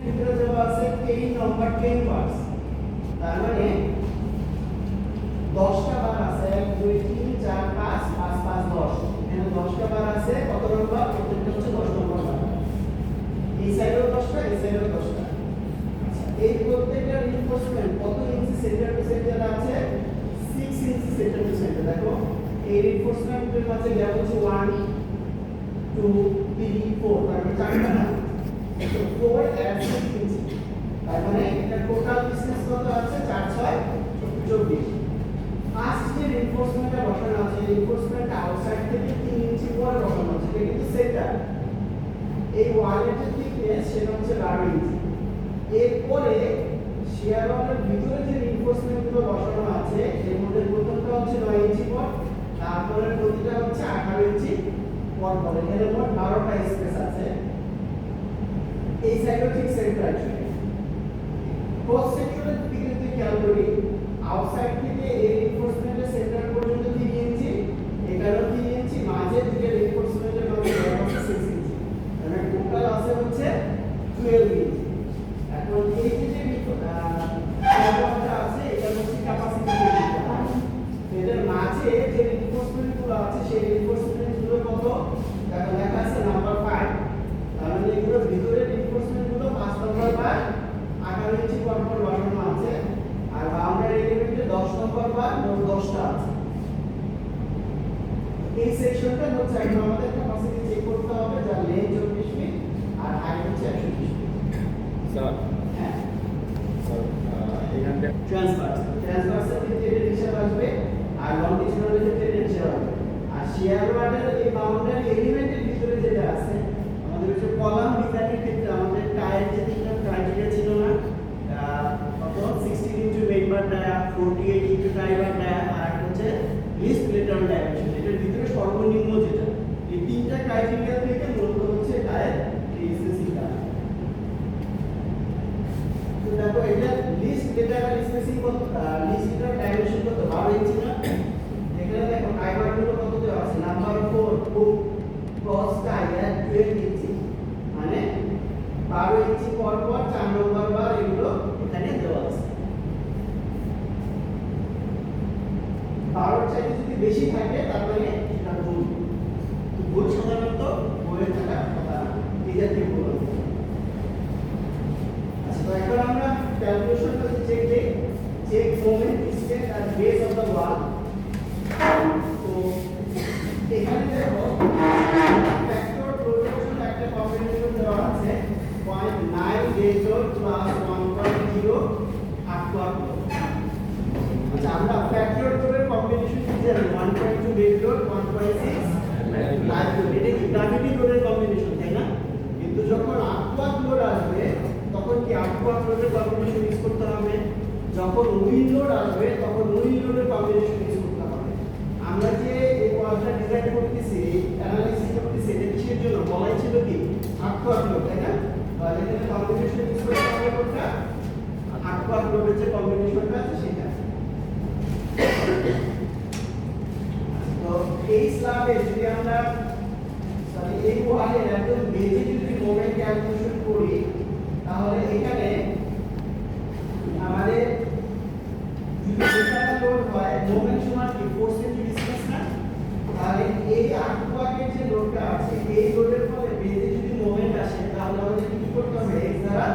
ভিতরে দেওয়া আছে 10 নম্বর 10 বার্স, তার মানে 10টা বার আছে 1 2 3 4 5 5 5 10, এখানে 10টা বার আছে কত নম্বর? প্রত্যেকটা হচ্ছে 10 নম্বর বার। এই সাইডেও 10টা, এই সাইডেও 10টা। আচ্ছা, এই প্রত্যেকটা রিইনফোর্সমেন্ট কত ইঞ্চি সেন্টার টু সেন্টার আছে? 6 ইঞ্চি সেন্টার টু সেন্টার। দেখো এই রিইনফোর্সমেন্টের মাঝে গ্যাপ হচ্ছে 1 2 3 4, তার মানে 4টা না, 4 and 6 ইঞ্চি। তার মানে এটা টোটাল ডিসটেন্স কত আছে? 4 6 24। ফার্স্ট যে রিইনফোর্সমেন্টটা বসানো আছে, রিইনফোর্সমেন্ট আউটসাইড থেকে 3 ইঞ্চি পরে বসানো আছে, এটা কিন্তু সেন্টার। এই ওয়ালের যে থিকনেস সেটা হচ্ছে 12 ইঞ্চি। এরপরে শিয়ার ওয়ালের ভিতরে যে রিইনফোর্সমেন্টগুলো বসানো আছে এর মধ্যে প্রথমটা হচ্ছে 9 ইঞ্চি পর, তারপরে প্রতিটা হচ্ছে 18 ইঞ্চি পর পর। এখানে মোট 12টা স্পেস আছে। এই সাইডও ঠিক সেন্টার আছে। ক্রস সেকশনের দিকে যদি খেয়াল করি, আউটসাইড থেকে এই রিইনফোর্সমেন্টের সেন্টার পর্যন্ত 3 ইঞ্চি, এখানেও 3 ইঞ্চি, মাঝে দিকে রিইনফোর্সমেন্টের মধ্যে গ্যাপ আছে 6 ইঞ্চি। মানে টোটাল আছে হচ্ছে 12 ইঞ্চি। এখন এই যে আছে এটা হচ্ছে ক্যাপাসিটি। এটার মাঝে যে রিইনফোর্সমেন্টগুলো আছে সেই রিইনফোর্সমেন্টগুলো কত? দেখো লেখা আছে নাম্বার 5। তার মানে এগুলোর ভিতরে রিইনফোর্সমেন্টগুলো 5 নম্বর বার 18 ইঞ্চি পর পর বসানো আছে, আর বাউন্ডারি এলিমেন্টে 10 নম্বর বার মোট 10টা আছে। এই সেকশনটা হচ্ছে এখন আমাদের ক্যাপাসিটি চেক করতে হবে, যার লেন্থ 24 ফিট আর হাইট হচ্ছে 120 ফিট। স্যার হ্যাঁ স্যার এখানটা ট্রান্সভার্সাল ক্ষেত্রে এর হিসাব আসবে, আর লংজিটিউডাল ক্ষেত্রে এর হিসাব আসবে। আর শিয়ার ওয়ালের এই বাউন্ডারি এলিমেন্টের ভিতরে যেটা আছে, আমাদের হচ্ছে কলাম ডিজাইনের ক্ষেত্রে আমাদের টায়ার যে তিনটা ক্রাইটেরিয়া ছিল না, কত 16 into member dia, 48 into driver dia, আর হচ্ছে লিস্ট লেটার ডাইমেনশন। এটার ভিতরে সর্বনিম্ন যেটা, এই তিনটা ক্রাইটেরিয়া থেকে মূলত হচ্ছে টায়ার স্পেসিংটা। তো দেখো এটা লিস্ট লেটার স্পেসিং কত, লিস্ট লেটার ডাইমেনশন কত? 12 ইঞ্চি না। এখানে দেখো ড্রাইভার গুলো কত দেওয়া আছে? নাম্বার 4 বুক ক্রস টায়ার 12 ইঞ্চি, মানে 12 ইঞ্চি পর পর 4 নম্বর বার এগুলো এখানে দেওয়া আছে। 12 চাইতে যদি বেশি থাকে তার মানে এটা ভুল। ভুল সাধারণত বইয়ে থাকার কথা না, এই জাতীয় ভুল। আচ্ছা, তো এখন আমরা ক্যালকুলেশনটা চেক দেই। Check moment distance at base of the wall. তো এখানে দেখো ফ্যাক্টর প্রোটেকশন একটা কম্বিনেশন দেওয়া আছে 0.9 ডেড লোড প্লাস 1.0 আটওয়ার্ক লোড। আচ্ছা, আমরা ফ্যাক্টর লোডের কম্বিনেশন কি জানি? 1.2 ডেড লোড, 1.6 লাইভ লোড। এটা কি গ্র্যাভিটি লোডের কম্বিনেশন, তাই না? কিন্তু যখন আটওয়ার্ক লোড আসবে তখন কি আটওয়ার্ক লোডের কম্বিনেশন ইউজ করতে হবে। যখন উইন্ড লোড আসবে তখন উইন্ড লোডের কম্বিনেশন ইউজ করতে হবে। আমরা যে এই ওয়ালটা ডিজাইন করতেছি, অ্যানালাইসিস করতেছি, এটা কিসের জন্য? বলাই ছিল কি আটওয়ার্ক লোড, তাই না? তাহলে এখানে কম্বিনেশন ইউজ করতে হবে কোনটা? আটওয়ার্ক লোডের যে কম্বিনেশনটা আছে সেটা। তো এই স্ল্যাবে যদি আমরা এই ওয়ালের একদম বেজে যদি মোমেন্ট ক্যালকুলেশন করি, তাহলে এখানে আমাদের যদি যেটা লোড হয় মোমেন্ট সমান কি ফোর্স ইনটু ডিসটেন্স না, তাহলে এই আটওয়ার্কের যে লোডটা আছে এই লোডের ফলে বেজে যদি মোমেন্ট আসে তাহলে আমাদের কি করতে হবে? x দ্বারা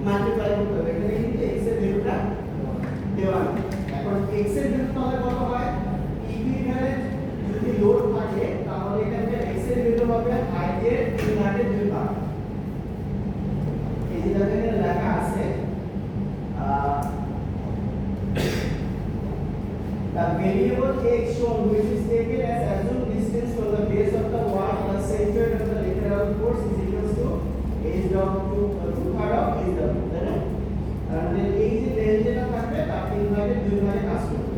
মাল্টিপ্লাই করতে হবে। এখানে কিন্তু x এর ভ্যালুটা দেওয়া আছে। এখন x এর ভ্যালু তাহলে কত হয়? ইকুইভ্যালেন্ট যদি লোড থাকে তাহলে এখানে x এর ভ্যালু হবে হাইটের 3 ভাগ। এই যে এখানে লেখা আছে the variable x shown which is taken as assumed distance from the base of the wall plus center of the lateral force is equal to h dot to 2/3 of h dot, তাই না? আর এই যে length যেটা থাকবে তার 3 ভাগে 2 ভাগে কাজ করবে।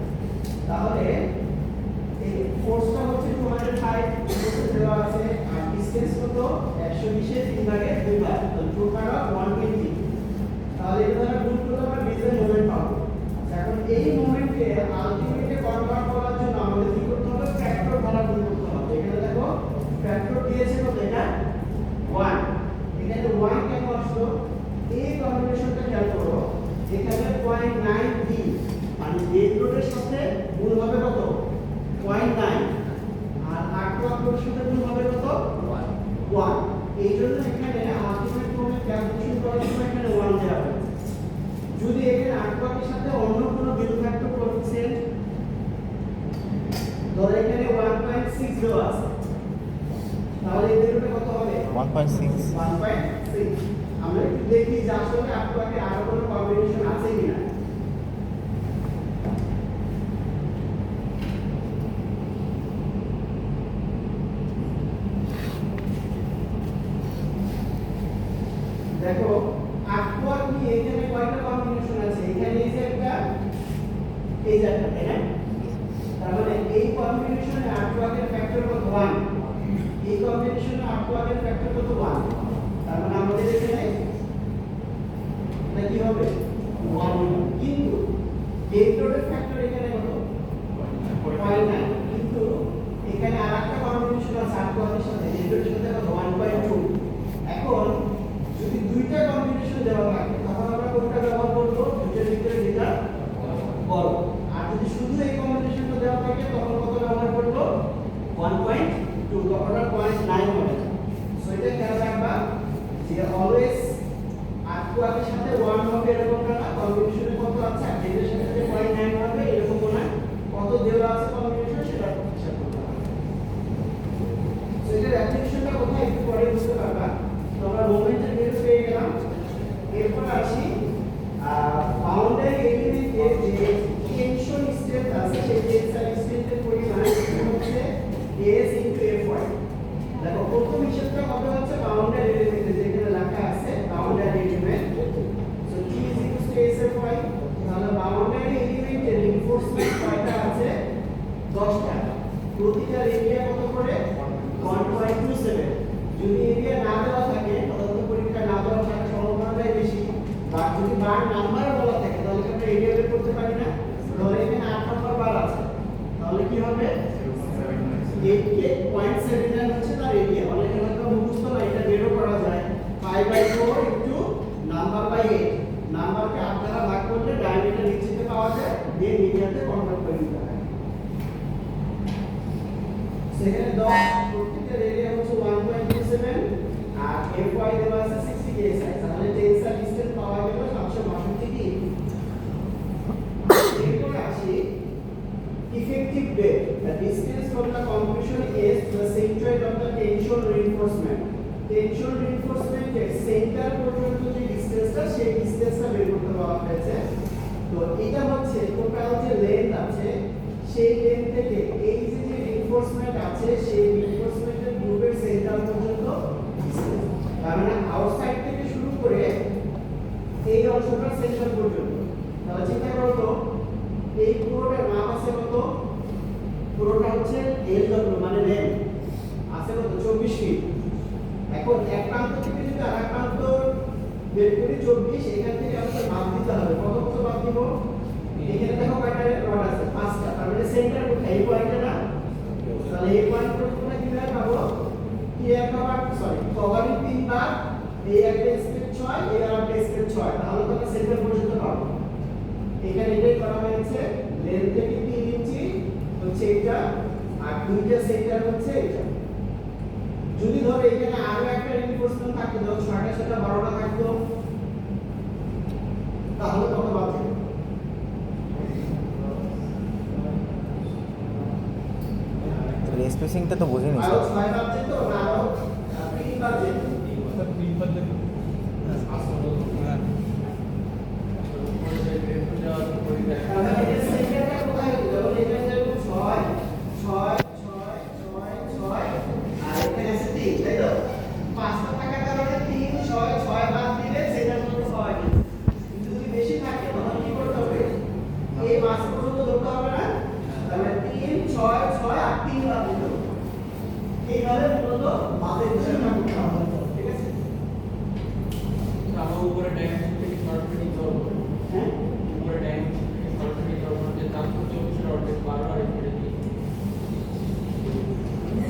তাহলে এই ফোর্সটা হচ্ছে 205 ফোর্স দেওয়া আছে, আর ডিসটেন্স কত? 120 এর 3 ভাগে 2 ভাগ, তো 2/3 of 120। তাহলে এটা দ্বারা গুণ করলে আমরা বেজের মোমেন্ট পাবো। এখন এই মোমেন্টকে আলটিমেটলি কনভার্ট করার জন্য আমাদের কি করতে হবে? ফ্যাক্টর দ্বারা গুণ করতে হবে। এখানে দেখো ফ্যাক্টর দিয়েছে কত? এটা 1। এখানে 1 কেন আসলো? এই ডি, মানে ডেড লোডের সাথে গুণ হবে কত 0.9, আর আর্টওয়ার্ক লোডের সাথে গুণ হবে কত 1। এই জন্য এখানে আলটিমেট মোমেন্ট ক্যালকুলেশন করার সময় এখানে 1 দেওয়া হয়েছে। যদি এখানে আর্টওয়ার্কের সাথে অন্য কোনো ভ্যালু থাকতো কোএফিসিয়েন্ট, ধরো এখানে 1.6 দেওয়া আছে, তাহলে এই ভ্যালুটা কত হবে 1.6 1.6। আমরা একটু দেখি যে আসলে আর্টওয়ার্কে আরো কোনো কম্বিনেশন আছে কিনা। দেখো আর্টওয়ার্ক নিয়ে এখানে কয়টা কম্বিনেশন আছে, এখানে এই যে একটা, এই যে একটা, তাই না? তার মানে এই কম্বিনেশনে আর্টওয়ার্কের ফ্যাক্টর কত 1, এই কম্বিনেশনে আর্টওয়ার্কের ফ্যাক্টর কত 1, তার মানে আমাদের এখানে এটা কি হবে 1। কিন্তু ডেড লোডের ফ্যাক্টর এখানে কত 0.9, কিন্তু এখানে আরেকটা কম্বিনেশন আছে আর্টওয়ার্কের সাথে, ডেড লোডের সাথে কত 1.2। এখন যদি দুইটা কম্বিনেশন দেওয়া থাকে তখন আমরা কোনটা ব্যবহার করব, দুইটার ভিতরে যেটা বড়। আর যদি শুধু এই কম্বিনেশনটা দেওয়া থাকে তখন কত ব্যবহার করব 1.2, তখন আর 0.9 হবে। সো এটা খেয়াল রাখবা যে অলওয়েজ আর্টওয়ার্কের সাথে 1 হবে এরকম না, কম্বিনেশনে কত আছে আর ডেটের সাথে 0.9 হবে এরকম না, কত দেওয়া আছে কম্বিনেশন সেটা হিসাব করতে হবে। সো এটার অ্যাপ্লিকেশনটা কোথায় একটু পরে বুঝতে পারবা। তো আমরা মোমেন্টের ভ্যালু পেয়ে গেলাম। এরপর আসি বাউন্ডারি এলিমেন্টের যে টেনশন স্ট্রেংথ আছে সেই টেনসাইল স্ট্রেংথের পরিমাণ হচ্ছে S * Fy। দেখো প্রথম হিসাবটা হবে হচ্ছে বাউন্ডারি এলিমেন্টে, যেখানে লেখা আছে boundary element, so T = SFy। তাহলে বাউন্ডারি এলিমেন্টের রিইনফোর্সমেন্ট কয়টা আছে 10টা, প্রতিটা এরিয়া কত করে 1.27। যদি এরিয়া না দেওয়া থাকে পদার্থ পরীক্ষা না দেওয়া থাকার সম্ভাবনাটাই বেশি, বা যদি বার নাম্বার বলা থাকে তাহলে আমরা এরিয়া বের করতে পারি না। ধরে এখানে 8 নম্বর বার আছে, তাহলে কি হবে 8 কে 0.79 হচ্ছে তার এরিয়া। অনেকে হয়তো মুখস্থ না, এটা বেরও করা যায় 5/4 ইনটু নাম্বার বাই 8, নাম্বারকে 8 দ্বারা ভাগ করলে ডায়ামিটার নিচেতে পাওয়া যায়, দিয়ে এরিয়াতে কনভার্ট করে দিতে হয়। সেখানে 10 প্রত্যেকটা এরিয়া হচ্ছে 1.27 আর Fy দেওয়া আছে 60 psi, তাহলে টেনসাইল স্ট্রেংথ পাওয়া গেল 762 কি। এরপর আসি effective depth, the distance from the compression is to the centroid of the tension reinforcement। Tension রিইনফোর্সমেন্টের সেন্টার পর্যন্ত যে ডিসটেন্সটা সেই ডিসটেন্সটা বের করতে বলা হয়েছে। তো এটা হচ্ছে টোটাল যে লেন্থ আছে সেই লেন্থ থেকে এই যে রিইনফোর্সমেন্ট আছে সেই রিইনফোর্সমেন্টের গ্রুপের সেন্টার পর্যন্ত ডিসটেন্স, তার মানে আউটসাইড থেকে শুরু করে এই অংশটার সেন্টার পর্যন্ত। তাহলে চিন্তা করো তো এই পুরোটার মাপ আছে কত, পুরোটা হচ্ছে LW মানে লেন্থ আছে কত 24 ফিট। এখন এক প্রান্ত থেকে যদি আরেক প্রান্ত বের করি 24, এখান থেকে আমাদের মাপ দিতে হবে কত কত মাপ দিব। এখানে দেখো কয়টা রড আছে 5টা, তার মানে সেন্টার কোথায় এই পয়েন্টে না, তাহলে এই পয়েন্ট পর্যন্ত কিভাবে পাবো, কি একবার সরি কভারিং 3 বার, এই একটা স্কেল 6 এই আরেকটা স্কেল 6, তাহলে তো আমরা সেন্টার পর্যন্ত পাবো। এখানে এটাই করা হয়েছে, লেন্থ থেকে 3 ইঞ্চি হচ্ছে এটা, আর দুইটা সেন্টার হচ্ছে এটা। যদি ধরো এখানে আরো একটা রিইনফোর্সমেন্ট থাকতো, ধরো 6টা 7টা 12টা থাকতো, তাহলে কত বাজে স্পেসিংটা তো বুঝিনি আরো 6 বাজে তো না আরো 3 বাজে। তাহলে এই সেন্টারটা কোথায় হলো, যখন এখানে দেখো 6 6 6 6 6 আর এখানে আছে 3, তাই তো 5টা থাকার কারণে 3 6 6 বাদ দিলে সেটার মতো হয় না। কিন্তু যদি বেশি থাকে তখন কি করতে হবে, এই মাস পর্যন্ত ধরতে হবে না, তাহলে 3 6 6 আর 3 বাদ দিতে হবে। এইভাবে মূলত বাদের হিসাবটা করতে হবে, ঠিক আছে। আমার উপরে ডাইমেনশন থেকে সরাসরি নিতে হবে। হ্যাঁ উপরে ডাইমেনশন থেকে সরাসরি নিতে হবে, যে তার 24 এর অর্ধেক 12 আর এখানে 3।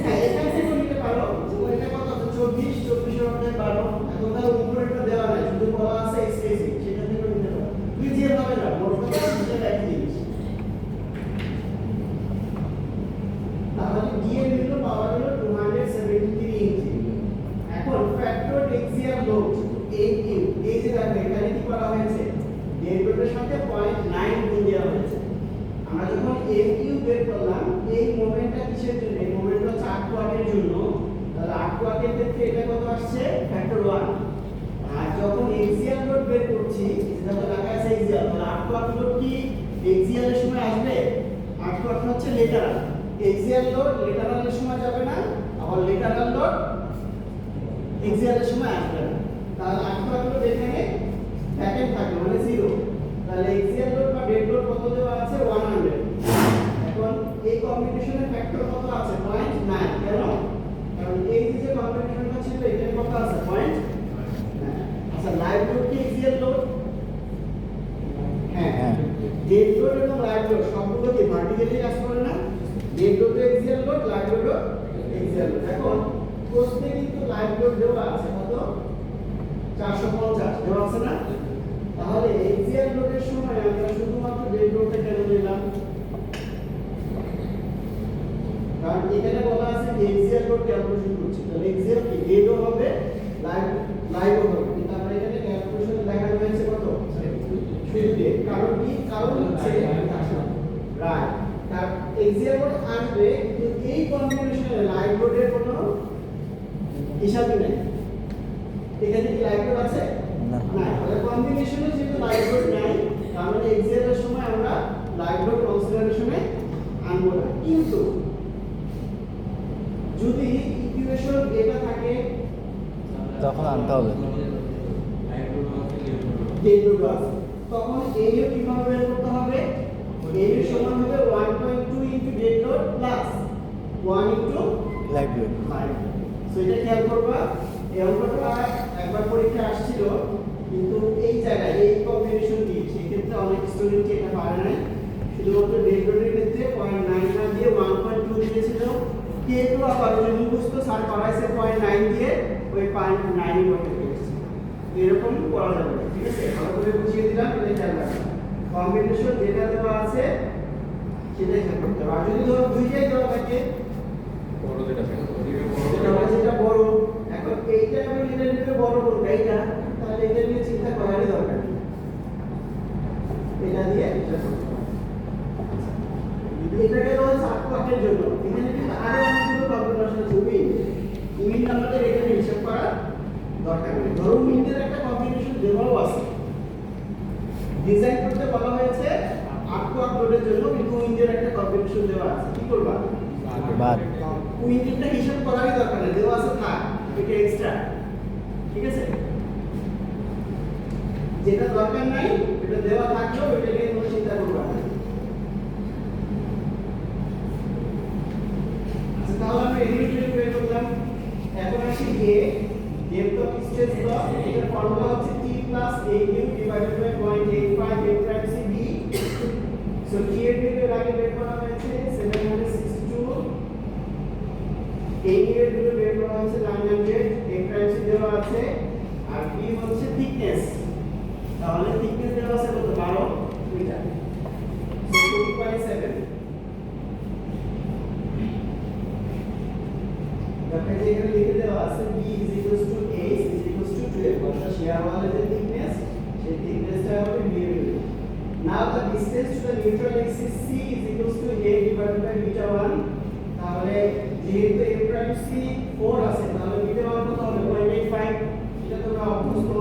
হ্যাঁ এখান থেকে নিতে পারো, ওইটা কত 24 24 এর মধ্যে 12, এখন তার উপরেটা দেওয়া নাই, শুধু বলা আছে স্পেসিং, সেটা থেকে নিতে পারো। তুমি যেভাবে না মোট কথা মোমেন্টের সাথে 0.9 গুণ দেওয়া হয়েছে। আমরা যখন m কিউব বের করলাম, এই মোমেন্টটা কিসের জন্য? এই মোমেন্টটা হচ্ছে 8 ওয়াটের জন্য। তাহলে 8 ওয়াটের ক্ষেত্রে এটা কত আসছে? ফ্যাক্টর 1। আর যখন এক্সিয়াল লোড বের করছি, যেটা লেখা আছে এক্সিয়াল, তাহলে 8 ওয়াট লোড কি এক্সিয়ালের সময় আসবে? 8 ওয়াট হচ্ছে লেটারাল। এক্সিয়াল লোড লেটারালের সময় যাবে না, আবার লেটারাল লোড এক্সিয়ালের সময় আসবে না। তাহলে 8 ওয়াট লোড এখানে ভ্যাকেন্ট থাকবে, মানে 0। তাহলে এক্সিয়াল লোড বা ডেড লোড কত দেওয়া আছে? 100। এখন এই কম্বিনেশনের ফ্যাক্টর কত আছে? 0.9। কেন? কারণ এই যে কম্বিনেশনটা ছিল এখানে কত আছে? 0.9। আচ্ছা, লাইভ লোড কি এক্সিয়াল লোড? হ্যাঁ, ডেড লোড এবং লাইভ লোড সবগুলো কি ভার্টিক্যালি কাজ করে না? Dead load axial load, live load axial load. এখন প্রশ্নে কিন্তু লাইভ লোড দেওয়া আছে কত? 450 দেওয়া আছে না? তাহলে এক্সিয়াল লোডের সময় আমরা শুধুমাত্র ডেড লোডটা কেন নিলাম? কারণ এখানে বলা আছে যে এক্সিয়াল লোড ক্যালকুলেশন করছি, তাহলে এক্সিয়াল কি ডেডও হবে, লাইভও হবে। কিন্তু আমরা এখানে ক্যালকুলেশন দেখানো হয়েছে কত? শুধু ডেড। কারণ কি? কারণ হচ্ছে রাইট, তার এক্সিয়াল লোড আসবে, কিন্তু এই কম্বিনেশনে লাইভ লোডের কোনো হিসাবই নেই। এখানে কি লাইভ লোড আছে? না। তাহলে কম্বিনেশনে যেহেতু লাইভ লোড নাই, তার মানে এক্সিয়াল এর সময় আমরা লাইভ লোড কনসিডারেশনে আনবো না। কিন্তু যদি ইকুয়েশন এটা থাকে তখন আনতে হবে। ডেড লোড আছে, তখন এও কিভাবে বের করতে হবে? এর সমান হবে 1.2 into dead load plus 1 into live load. So এটা খেয়াল করবা, এই অঙ্কটা একবার পরীক্ষা আসছিল, কিন্তু এই জায়গায় এই কম্বিনেশন দিয়ে সেক্ষেত্রে অনেক স্টুডেন্ট এটা পারে না। শুধুমাত্র ডেড লোডের ক্ষেত্রে 0.9 না দিয়ে 1.2 দিয়েছিল। কেউ আবার ওই মুখস্থ স্যার করাইছে 0.9 দিয়ে ওই 0.9 করতে পেরেছে। এরকম করা যাবে, ঠিক আছে? ভালো করে বুঝিয়ে দিলাম, এটা খেয়াল রাখবেন। কম্বিনেশন যেটা দেওয়া আছে সেটাই খেয়াল করতে হবে। আর যদি ধরো দুইটাই দেওয়া থাকে, যেটা বড়, এখন এইটা আমি এটা নিতে বড় করব এইটা, তাহলে এটা নিয়ে চিন্তা করারই দরকার নেই। এটা দিয়ে এটা করতে হবে। এটাকে ধরো 7 ওয়াটের জন্য, এখানে কিন্তু আরো অনেকগুলো কম্বিনেশন আছে। মিন আমাদের এখানে হিসাব করা দরকার নেই। ধরো মিনের একটা কম্বিনেশন দেওয়াও আছে, ডিজাইন করতে বলা হয়েছে 8 ওয়াট লোডের জন্য, কিন্তু উইন্ডের একটা কম্বিনেশন দেওয়া আছে। কি করবা? বাদ। উইন্ডেরটা হিসাব করারই দরকার নেই, দেওয়া আছে থাক, এটা এক্সট্রা, ঠিক আছে? যেটা দরকার নাই এটা দেওয়া থাকলেও এটা নিয়ে কোনো চিন্তা করবা না। আচ্ছা, তাহলে আমরা এডিট বের করলাম। এখন আসি ডেপথ অফ স্ট্রেস লস, এটার ফর্মুলা হচ্ছে T + AQ divided by 0.85 A times B। So T এর ভ্যালু আগে বের করা হয়েছে 762, A এর ভ্যালু বের করা হয়েছে 900, A টাইমস দেওয়া আছে, আর B হচ্ছে থিকনেস। তাহলে থিকনেস দেওয়া আছে কত? 12 মিটার। সো 2.7। তারপরে এখানে লিখে দেওয়া আছে B = H = 12, অর্থাৎ শেয়ার ওয়ালের যে থিকনেস, সেই থিকনেসটা হবে B এর value. Now the distance to the neutral axis C = A divided by beta 1. তাহলে যেহেতু A prime C 4 আছে, তাহলে beta 1 কত হবে? 0.85। এটা তোমরা অভ্যস্ত,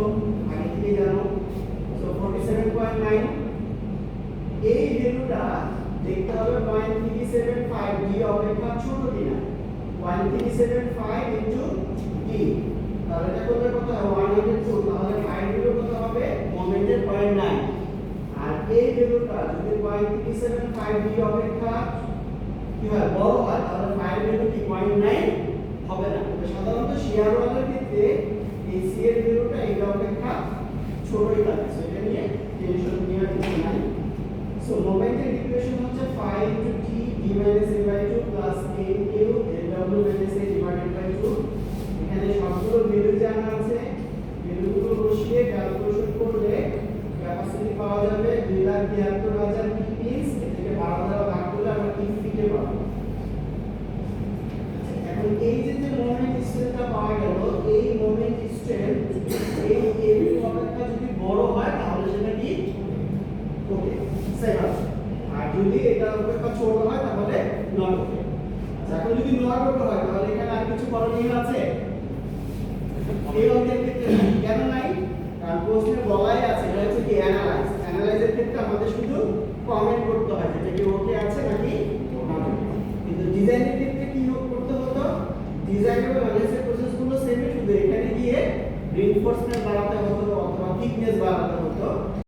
আগে থেকে জানো। সো 47.9। এই ভ্যালুটা দেখতে হবে 0.375 D অপেক্ষা ছোট কিনা। 0.375 into D, তাহলে এটা করলে কত হবে? 102। তাহলে 5 ভ্যালু কত হবে? মোমেন্টের 0.9। আর এই ভ্যালুটা যদি 0.375 D অপেক্ষা কি হয়? বড় হয়, তাহলে 5 ভ্যালু কি 0.9 হবে না। তবে সাধারণত শিয়ার ওয়ালের ক্ষেত্রে এই C এর ভ্যালুটা এটা অপেক্ষা ছোটই থাকে। সো এটা নিয়ে টেনশন নেওয়ার কিছু নাই। সো মোমেন্টের ইকুয়েশন হচ্ছে 5 into T D minus A by 2 plus AQ W minus A divided by 2। এখানে সবগুলো ভ্যালু জানা আছে, ভ্যালুগুলো বসিয়ে ক্যালকুলেশন করলে ক্যাপাসিটি পাওয়া যাবে 2,73,000 পিস। এটাকে 12 দ্বারা ভাগ করলে আমরা 3 ফিটে পাবো। এখন এই যে মোমেন্ট স্ট্রেনটা পাওয়া গেল, এই মোমেন্ট স্ট্রেন এই AB অপেক্ষা যদি বড় হয়, তাহলে সেটা কি যদি এটা অপেক্ষা ছোট হয় তাহলে নট ওকে। আচ্ছা, এখন যদি নট ওকে হয় তাহলে এখানে আর কিছু করণীয় আছে? এই অঙ্কের ক্ষেত্রে নাই। কেন নাই? কারণ প্রশ্নে বলাই আছে এটা হচ্ছে কি অ্যানালাইজ। অ্যানালাইজের ক্ষেত্রে আমাদের শুধু কমেন্ট করতে হয় যেটা কি ওকে আছে নাকি নট ওকে। কিন্তু ডিজাইনের ক্ষেত্রে কি করতে হতো? ডিজাইন এবং অ্যানালাইসিস প্রসেসগুলো সেমই, শুধু এখানে গিয়ে রিইনফোর্সমেন্ট বাড়াতে হতো অথবা থিকনেস বাড়াতে হতো।